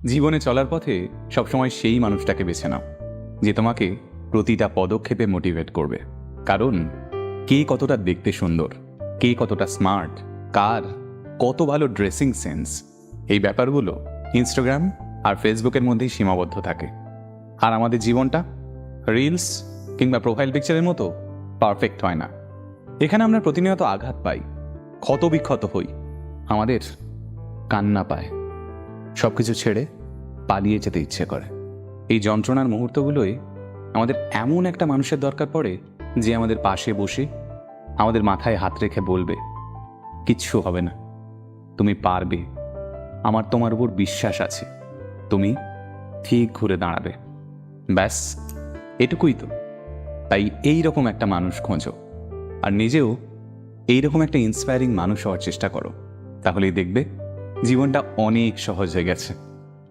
জীবনে চলার পথে সবসময় সেই মানুষটাকে বেছে নাও যে তোমাকে প্রতিটা পদক্ষেপে মোটিভেট করবে। কারণ কে কতটা দেখতে সুন্দর, কে কতটা স্মার্ট, কার কত ভালো ড্রেসিং সেন্স, এই ব্যাপারগুলো ইনস্টাগ্রাম আর ফেসবুকের মধ্যেই সীমাবদ্ধ থাকে। আর আমাদের জীবনটা রিলস কিংবা প্রোফাইল পিকচারের মতো পারফেক্ট হয় না। এখানে আমরা প্রতিনিয়ত আঘাত পাই, ক্ষতবিক্ষত হই, আমাদের কান্না পায়, সব কিছু ছেড়ে পালিয়ে যেতে ইচ্ছে করে। এই যন্ত্রণার মুহূর্তগুলোই আমাদের এমন একটা মানুষের দরকার পড়ে যে আমাদের পাশে বসে আমাদের মাথায় হাত রেখে বলবে, কিচ্ছু হবে না, তুমি পারবে, আমার তোমার উপর বিশ্বাস আছে, তুমি ঠিক ঘুরে দাঁড়াবে। ব্যাস এটুকুই তো। তাই এই রকম একটা মানুষ খোঁজো আর নিজেও এইরকম একটা ইন্সপায়ারিং মানুষ হওয়ার চেষ্টা করো, তাহলেই দেখবে জীবনটা অনেক সহজ হয়ে গেছে।